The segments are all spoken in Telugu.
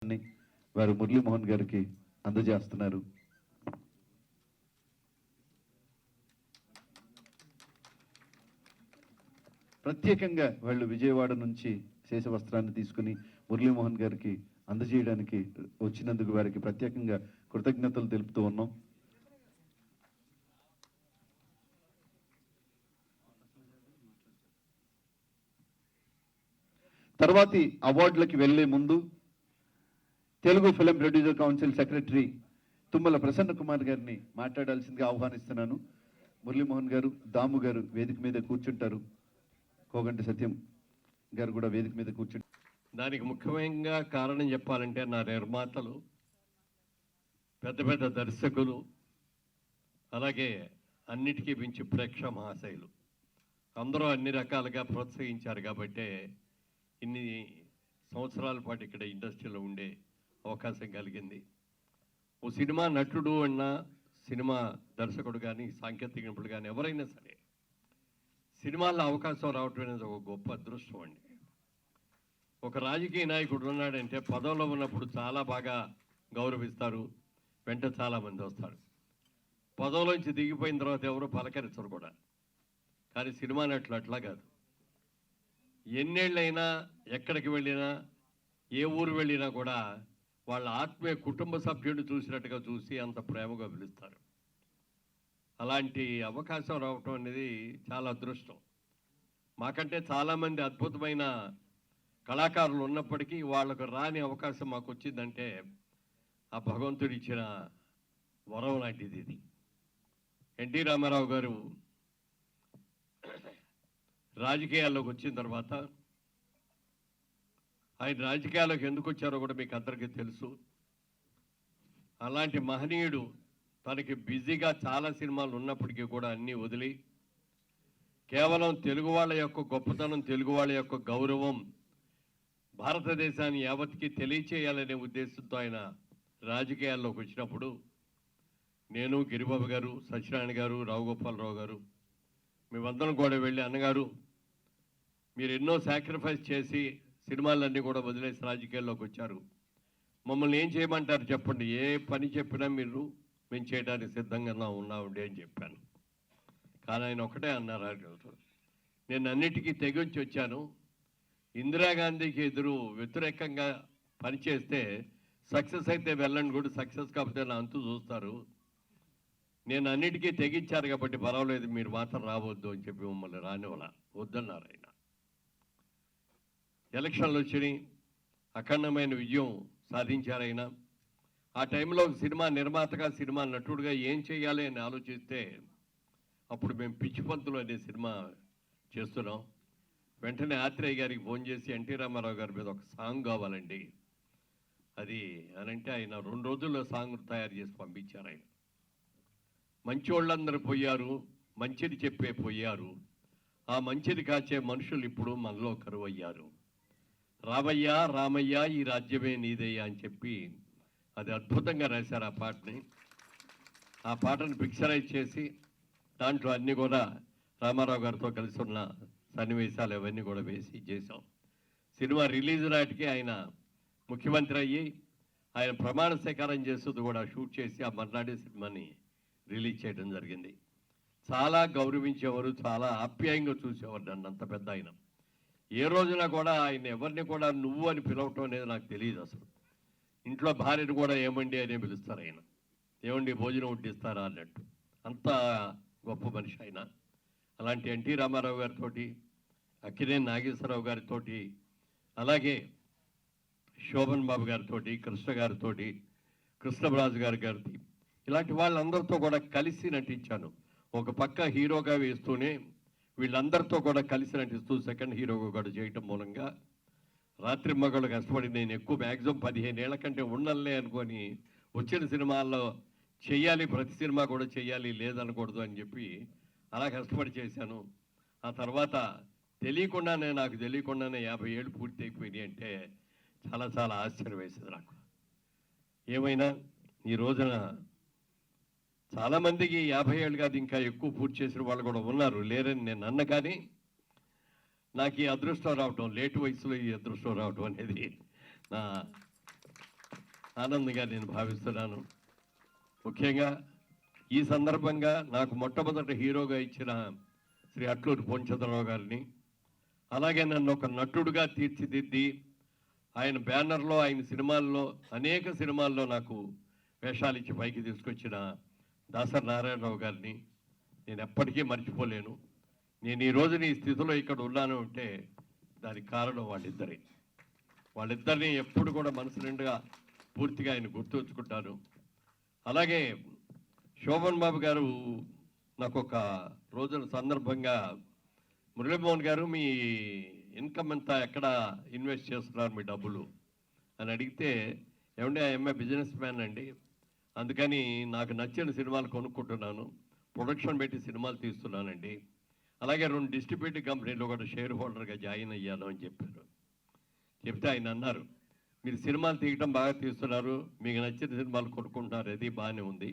వారు మురళీమోహన్ గారికి అందజేస్తున్నారు. ప్రత్యేకంగా వాళ్ళు విజయవాడ నుంచి శేషవస్త్రాన్ని తీసుకుని మురళీమోహన్ గారికి అందజేయడానికి వచ్చినందుకు వారికి ప్రత్యేకంగా కృతజ్ఞతలు తెలుపుతూ ఉన్నాం. తర్వాతి అవార్డులకి వెళ్లే ముందు Telugu film producer council secretary Tummala Prasanna Kumar గారిని మాట్లాడాల్సిందిగా ఆహ్వానిస్తున్నాను. మురళీమోహన్ గారు, దాము గారు వేదిక మీద కూర్చుంటారు. కోగంటి సత్యం గారు కూడా వేదిక మీద కూర్చుంటారు. దానికి ముఖ్యంగా కారణం చెప్పాలంటే నా నిర్మాతలు, పెద్ద పెద్ద దర్శకులు, అలాగే అన్నిటికీ మించి ప్రేక్ష మహాశయులు అందరూ అన్ని రకాలుగా ప్రోత్సహించారు కాబట్టే ఇన్ని సంవత్సరాల పాటు ఇక్కడ ఇండస్ట్రీలో ఉండే అవకాశం కలిగింది. ఓ సినిమా నటుడు అన్న, సినిమా దర్శకుడు కానీ, సాంకేతిక నిపుణుడు కానీ ఎవరైనా సరే సినిమాల్లో అవకాశం రావటం అనేది ఒక గొప్ప అదృష్టం అండి. ఒక రాజకీయ నాయకుడు ఉన్నాడంటే పదవిలో ఉన్నప్పుడు చాలా బాగా గౌరవిస్తారు, వెంట చాలామంది వస్తారు. పదవిలోంచి దిగిపోయిన తర్వాత ఎవరు పలకరించరు కూడా. కానీ సినిమా నటులు అట్లా కాదు. ఎన్నేళ్ళైనా, ఎక్కడికి వెళ్ళినా, ఏ ఊరు వెళ్ళినా కూడా వాళ్ళ ఆత్మీయ కుటుంబ సభ్యుడిని చూసినట్టుగా చూసి అంత ప్రేమగా పిలుస్తారు. అలాంటి అవకాశం రావటం అనేది చాలా అదృష్టం. మాకంటే చాలామంది అద్భుతమైన కళాకారులు ఉన్నప్పటికీ వాళ్ళకు రాని అవకాశం మాకు వచ్చిందంటే ఆ భగవంతుడు ఇచ్చిన వరం లాంటిది ఇది. ఎన్టీ రామారావు గారు రాజకీయాల్లోకి వచ్చిన తర్వాత ఆయన రాజకీయాల్లోకి ఎందుకు వచ్చారో కూడా మీకు అందరికీ తెలుసు. అలాంటి మహనీయుడు తనకి బిజీగా చాలా సినిమాలు ఉన్నప్పటికీ కూడా అన్నీ వదిలి కేవలం తెలుగు వాళ్ళ యొక్క గొప్పతనం, తెలుగు వాళ్ళ యొక్క గౌరవం భారతదేశాన్ని యావత్కి తెలియచేయాలనే ఉద్దేశంతో ఆయన రాజకీయాల్లోకి వచ్చినప్పుడు నేను, గిరిబాబు గారు, సత్యనారాయణ గారు, రావుగోపాలరావు గారు మేమందరం కూడా వెళ్ళి, అన్నగారు మీరు ఎన్నో సాక్రిఫైస్ చేసి సినిమాలన్నీ కూడా వదిలేసి రాజకీయాల్లోకి వచ్చారు, మమ్మల్ని ఏం చేయమంటారు చెప్పండి, ఏ పని చెప్పినా మేము చేయడానికి సిద్ధంగా ఉన్నామండి అని చెప్పాను. కానీ ఆయన ఒకటే అన్నారు, నేను అన్నిటికీ తెగించి వచ్చాను. ఇందిరాగాంధీకి వ్యతిరేకంగా పనిచేస్తే సక్సెస్ అయితే వెళ్ళండి కూడా, సక్సెస్ కాకపోతే నా అంతు చూస్తారు. నేను అన్నిటికీ తెగించారు కాబట్టి పర్వాలేదు, మీరు మాత్రం రావద్దు అని చెప్పి మమ్మల్ని రానివ్వాల వద్దన్నారు ఆయన. ఎలక్షన్లు వచ్చినాయి, అఖండమైన విజయం సాధించారు ఆయన. ఆ టైంలో సినిమా నిర్మాతగా, సినిమా నటుడుగా ఏం చేయాలి అని ఆలోచిస్తే అప్పుడు మేము పిచ్చి పంతులు అనే సినిమా చేస్తున్నాం. వెంటనే ఆత్రేయ గారికి ఫోన్ చేసి ఎన్టీ రామారావు గారి మీద ఒక సాంగ్ కావాలండి అది అనంటే ఆయన 2 రోజుల్లో సాంగ్ తయారు చేసి పంపించారు. ఆయన మంచోళ్ళందరూ పోయారు, మంచిది చెప్పే పోయారు, ఆ మంచిది కాచే మనుషులు ఇప్పుడు మనలో కరువయ్యారు, రామయ్య రామయ్య ఈ రాజ్యమే నీదయ్యా అని చెప్పి అది అద్భుతంగా రాశారు ఆ పాటని. ఆ పాటను పిక్చరైజ్ చేసి దాంట్లో అన్నీ కూడా రామారావు గారితో కలిసి ఉన్న సన్నివేశాలు అవన్నీ కూడా వేసి చేశాం. సినిమా రిలీజ్ నాటికి ఆయన ముఖ్యమంత్రి అయ్యి ఆయన ప్రమాణ స్వీకారం చేస్తుంది కూడా షూట్ చేసి ఆ మర్నాడే సినిమాని రిలీజ్ చేయడం జరిగింది. చాలా గౌరవించేవారు, చాలా ఆప్యాయంగా చూసేవారు నన్ను, అంత పెద్ద ఆయన. ఏ రోజున కూడా ఆయన ఎవరిని కూడా నువ్వు అని పిలవటం అనేది నాకు తెలియదు అసలు. ఇంట్లో భార్యను కూడా ఏమండి అనే పిలుస్తారు ఆయన, ఏమండి భోజనం వడ్డిస్తారా అన్నట్టు, అంత గొప్ప మనిషి ఆయన. అలాంటి ఎన్టీ రామారావు గారితో, అక్కినేని నాగేశ్వరరావు గారితో, అలాగే శోభన్ బాబు గారితో, కృష్ణ గారితో, కృష్ణరాజు గారితో, ఇలాంటి వాళ్ళందరితో కూడా కలిసి నటించాను. ఒక పక్క హీరోగా వేస్తూనే వీళ్ళందరితో కూడా కలిసి నటిస్తూ సెకండ్ హీరోగా కూడా చేయటం మూలంగా రాత్రి మగళ్ళు కష్టపడి నేను ఎక్కువ మ్యాక్సిమం 15 ఏళ్ల కంటే ఉండలే అనుకొని వచ్చిన సినిమాల్లో చెయ్యాలి, ప్రతి సినిమా కూడా చెయ్యాలి, లేదనకూడదు అని చెప్పి అలా కష్టపడి చేశాను. ఆ తర్వాత నాకు తెలియకుండానే 50 ఏళ్ళు పూర్తి అయిపోయినాయి అంటే చాలా చాలా ఆశ్చర్యం వేసింది నాకు. ఏమైనా ఈ రోజున చాలామందికి 50 ఏళ్ళు కాదు ఇంకా ఎక్కువ పూర్తి చేసిన వాళ్ళు కూడా ఉన్నారు, లేరని నేను అన్న. కానీ నాకు ఈ అదృష్టం రావటం, లేటు వయసులో ఈ అదృష్టం రావటం అనేది నా ఆనందంగా నేను భావిస్తున్నాను. ముఖ్యంగా ఈ సందర్భంగా నాకు మొట్టమొదటి హీరోగా ఇచ్చిన శ్రీ అట్లూరి పూర్ణచంద్రరావు గారిని, అలాగే నన్ను ఒక నటుడుగా తీర్చిదిద్ది ఆయన బ్యానర్లో ఆయన సినిమాల్లో అనేక సినిమాల్లో నాకు వేషాలు ఇచ్చి పైకి తీసుకొచ్చిన దాసరి నారాయణరావు గారిని నేను ఎప్పటికీ మర్చిపోలేను. నేను ఈ రోజున ఈ స్థితిలో ఇక్కడ ఉన్నాను అంటే దానికి కారణం వాళ్ళిద్దరిని ఎప్పుడు కూడా మనసు నిండుగా పూర్తిగా ఆయన గుర్తుంచుకుంటాను. అలాగే శోభన్ బాబు గారు నాకు ఒక రోజుల సందర్భంగా మురళీమోహన్ గారు మీ ఇన్కమ్ అంతా ఎక్కడ ఇన్వెస్ట్ చేస్తున్నారు మీ డబ్బులు అని అడిగితే, ఏమంటే ఎంఏ బిజినెస్ మ్యాన్ అండి, అందుకని నాకు నచ్చిన సినిమాలు కొనుక్కుంటున్నాను, ప్రొడక్షన్ పెట్టి సినిమాలు తీస్తున్నానండి, అలాగే 2 డిస్ట్రిబ్యూటివ్ కంపెనీలో కూడా షేర్ హోల్డర్గా జాయిన్ అయ్యాను అని చెప్పారు. చెప్తే ఆయన అన్నారు, మీరు సినిమాలు తీయటం బాగా తీస్తున్నారు, మీకు నచ్చిన సినిమాలు కొనుక్కుంటున్నారు, అది బాగానే ఉంది,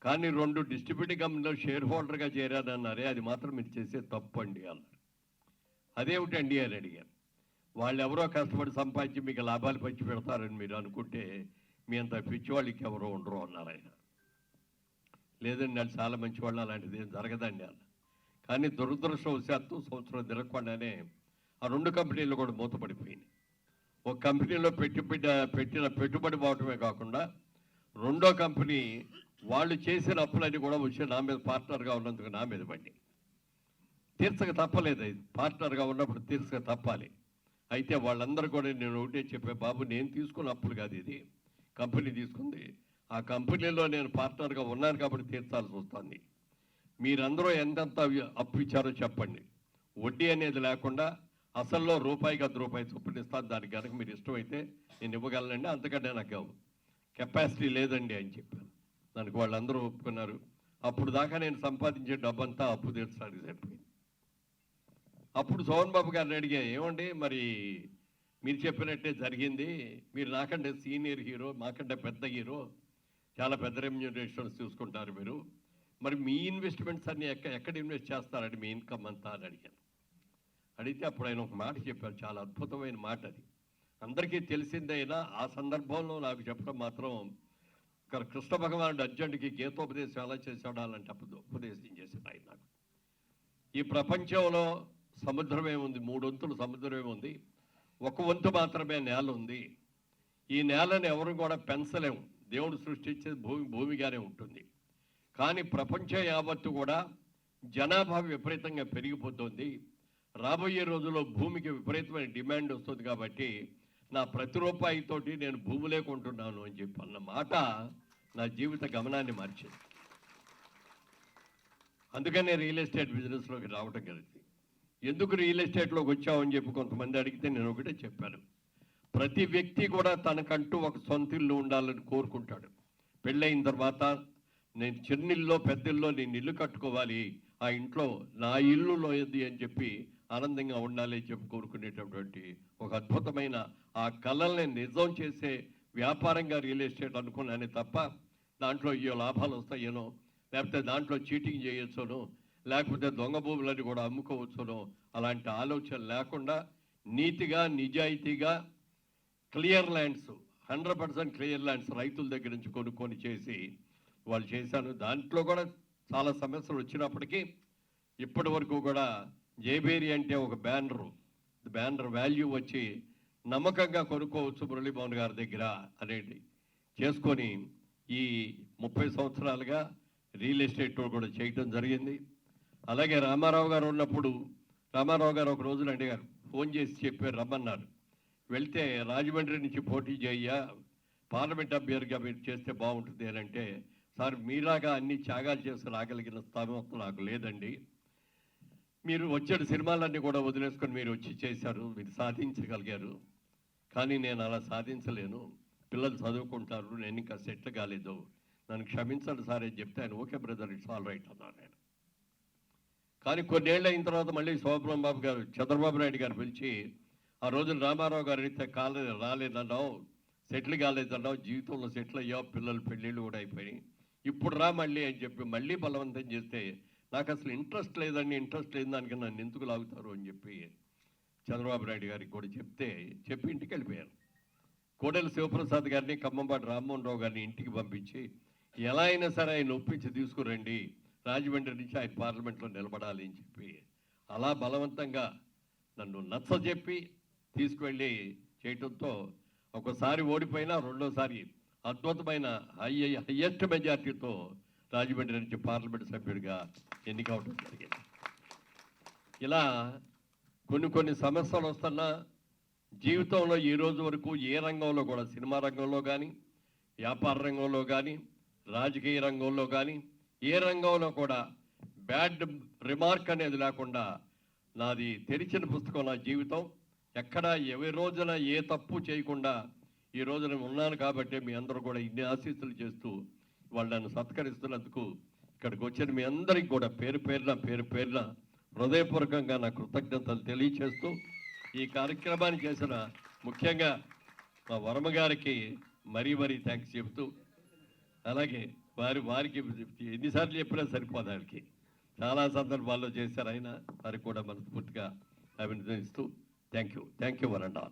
కానీ 2 డిస్ట్రిబ్యూటివ్ కంపెనీలో షేర్ హోల్డర్గా చేరారన్నారే, అది మాత్రం మీరు చేసే తప్పు అండి అన్నారు. అదేమిటండి అని అడిగారు. వాళ్ళు ఎవరో కష్టపడి సంపాదించి మీకు లాభాలు పంచి పెడతారని మీరు అనుకుంటే మీ అంత పిచ్చివాళ్ళకి ఎవరో ఉండరు అన్నారు ఆయన. లేదండి వాళ్ళు చాలా మంచివాళ్ళు, అలాంటిది ఏం జరగదండి అన్న. కానీ దురదృష్టవశాత్తు సంవత్సరం తిరగకుండానే ఆ 2 కంపెనీలు కూడా మూతపడిపోయినాయి. ఒక కంపెనీలో పెట్టిన పెట్టుబడి పోవటమే కాకుండా రెండో కంపెనీ వాళ్ళు చేసిన అప్పులన్నీ కూడా వచ్చి నా మీద పార్ట్నర్గా ఉన్నందుకు నా మీద పడి తీర్చక తప్పలేదు. అది పార్ట్నర్గా ఉన్నప్పుడు తీర్చక తప్పాలి. అయితే వాళ్ళందరూ కూడా నేను ఒకటే చెప్పే, బాబు నేను తీసుకున్న అప్పులు కాదు, ఇది కంపెనీ తీసుకుంది, ఆ కంపెనీలో నేను పార్ట్నర్గా ఉన్నాను కాబట్టి తీర్చాల్సి వస్తుంది. మీరందరూ ఎంతెంత అప్పు ఇచ్చారో చెప్పండి, వడ్డీ అనేది లేకుండా అసల్లో రూపాయికి ₹10 చొప్పున ఇస్తాను, దానికి కనుక మీరు ఇష్టమైతే నేను ఇవ్వగలనండి, అంతకంటే నాకు కెపాసిటీ లేదండి అని చెప్పాను. దానికి వాళ్ళందరూ ఒప్పుకున్నారు. అప్పుడు దాకా నేను సంపాదించే డబ్బంతా అప్పు తీర్చడానికి సరిపోయింది. అప్పుడు సోహన్ బాబు గారిని అడిగా, ఏమండి మరి మీరు చెప్పినట్టే జరిగింది, మీరు నాకంటే సీనియర్ హీరో, మాకంటే పెద్ద హీరో, చాలా పెద్ద రెమ్యూనరేషన్స్ చూసుకుంటారు మీరు, మరి మీ ఇన్వెస్ట్మెంట్స్ అన్ని ఎక్కడ ఇన్వెస్ట్ చేస్తారండి మీ ఇన్కమ్ అంతా అని అడిగాను. అడిగితే అప్పుడు ఆయన ఒక మాట చెప్పారు, చాలా అద్భుతమైన మాట. అది అందరికీ తెలిసిందైనా ఆ సందర్భంలో నాకు చెప్పడం మాత్రం, కృష్ణ భగవానుడు అర్జునుడికి గీతోపదేశం ఎలా చేశాడో అలాంటి ఉపదేశం చేశాడు ఆయన నాకు. ఈ ప్రపంచంలో సముద్రమే ఉంది, 3 వంతులు సముద్రమే ఉంది, 1 వంతు మాత్రమే నేల ఉంది. ఈ నేలను ఎవరు కూడా పెంచలేము, దేవుడు సృష్టించే భూమిగానే ఉంటుంది. కానీ ప్రపంచం యావత్తు కూడా జనాభా విపరీతంగా పెరిగిపోతుంది, రాబోయే రోజుల్లో భూమికి విపరీతమైన డిమాండ్ వస్తుంది, కాబట్టి నా ప్రతి రూపాయితోటి నేను భూములే కొంటున్నాను అని చెప్పి అన్న మాట నా జీవిత గమనాన్ని మార్చింది. అందుకనే రియల్ ఎస్టేట్ బిజినెస్లోకి రావడం కలిగింది. ఎందుకు రియల్ ఎస్టేట్లోకి వచ్చామని చెప్పి కొంతమంది అడిగితే నేను ఒకటే చెప్పాను, ప్రతి వ్యక్తి కూడా తనకంటూ ఒక సొంత ఇల్లు ఉండాలని కోరుకుంటాడు. పెళ్ళైన తర్వాత నేను చిన్నిల్లో పెద్దిల్లో నేను ఇల్లు కట్టుకోవాలి, ఆ ఇంట్లో నా ఇల్లులో ఏది అని చెప్పి ఆనందంగా ఉండాలి అని చెప్పి కోరుకునేటటువంటి ఒక అద్భుతమైన ఆ కళల్ని నిజం చేసే వ్యాపారంగా రియల్ ఎస్టేట్ అనుకున్నానే తప్ప దాంట్లో ఏ లాభాలు వస్తాయేనో, లేకపోతే దాంట్లో చీటింగ్ చేయొచ్చునో, లేకపోతే దొంగ భూములని కూడా అమ్ముకోవచ్చునో అలాంటి ఆలోచన లేకుండా నీతిగా నిజాయితీగా క్లియర్ ల్యాండ్స్ 100% క్లియర్ ల్యాండ్స్ రైతుల దగ్గర నుంచి కొనుక్కొని చేసి వాళ్ళు చేశాను. దాంట్లో కూడా చాలా సమస్యలు వచ్చినప్పటికీ ఇప్పటి వరకు కూడా జేబేరి అంటే ఒక బ్యానర్ వాల్యూ వచ్చి నమ్మకంగా కొనుక్కోవచ్చు మురళీమోహన్ గారి దగ్గర అనేది చేసుకొని ఈ 30 సంవత్సరాలుగా రియల్ ఎస్టేట్ కూడా చేయటం జరిగింది. అలాగే రామారావు గారు ఉన్నప్పుడు రామారావు గారు ఒక రోజున అడిగారు, ఫోన్ చేసి చెప్పారు, రమ్మన్నారు. వెళ్తే రాజమండ్రి నుంచి పోటీ చేయా, పార్లమెంట్ అభ్యర్థిగా మీరు చేస్తే బాగుంటుంది అని అంటే, సార్ మీలాగా అన్ని త్యాగాలు చేసి రాగలిగిన స్థానం నాకు లేదండి, మీరు వచ్చే సినిమాలన్నీ కూడా వదిలేసుకొని మీరు వచ్చి చేశారు, మీరు సాధించగలిగారు, కానీ నేను అలా సాధించలేను, పిల్లలు చదువుకుంటారు, నేను ఇంకా సెటిల్ కాలేదు, నన్ను క్షమించండి సార్ అని చెప్తే ఆయన okay brother it's all right అన్నారు ఆయన. కానీ కొన్నేళ్ళు అయిన తర్వాత మళ్ళీ శోభన్ బాబు గారు చంద్రబాబు నాయుడు గారు పిలిచి, ఆ రోజున రామారావు గారు అయితే రాలేదన్నావు, సెటిల్ కాలేదన్నావు, జీవితంలో సెటిల్ అయ్యావు, పిల్లలు పెళ్ళిళ్ళు కూడా అయిపోయినాయి, ఇప్పుడు రా మళ్ళీ అని చెప్పి మళ్ళీ బలవంతం చేస్తే నాకు అసలు ఇంట్రెస్ట్ లేదని దానికి నన్ను ఎందుకు లాగుతారు అని చెప్పి చంద్రబాబు నాయుడు గారికి కూడా చెప్పి ఇంటికి వెళ్ళిపోయారు. కోడెల శివప్రసాద్ గారిని, ఖమ్మంపాటి రామ్మోహన్ రావు గారిని ఇంటికి పంపించి ఎలా అయినా సరే ఆయన ఒప్పించి తీసుకురండి, రాజమండ్రి నుంచి ఆయన పార్లమెంట్లో నిలబడాలి అని చెప్పి అలా బలవంతంగా నన్ను నచ్చజెప్పి తీసుకువెళ్ళి చేయటంతో ఒకసారి ఓడిపోయినా రెండోసారి అద్భుతమైన హయ్యెస్ట్ మెజార్టీతో రాజమండ్రి నుంచి పార్లమెంట్ సభ్యుడిగా ఎన్నికవడం జరిగింది. ఇలా కొన్ని సమస్యలు వస్తున్నా జీవితంలో ఈ రోజు వరకు ఏ రంగంలో కూడా, సినిమా రంగంలో కానీ, వ్యాపార రంగంలో కానీ, రాజకీయ రంగంలో కానీ, ఏ రంగంలో కూడా బ్యాడ్ రిమార్క్ అనేది లేకుండా నాది తెరిచిన పుస్తకం నా జీవితం. ఎక్కడ ఏ రోజున ఏ తప్పు చేయకుండా ఈ రోజున ఉన్నాను కాబట్టి మీ అందరూ కూడా ఇన్ని ఆశీస్సులు చేస్తూ వాళ్ళు నన్ను సత్కరిస్తున్నందుకు ఇక్కడికి వచ్చిన మీ అందరికీ కూడా పేరు పేరున హృదయపూర్వకంగా నా కృతజ్ఞతలు తెలియచేస్తూ ఈ కార్యక్రమాన్ని చేసిన ముఖ్యంగా మా వర్మ గారికి మరీ థ్యాంక్స్ చెబుతూ, అలాగే వారికి ఎన్నిసార్లు చెప్పినా సరిపోదు, ఆయనకి చాలా సందర్భాల్లో చేశారు ఆయన, వారికి కూడా మనస్ఫూర్తిగా అభినందిస్తూ థ్యాంక్ యూ వరండా.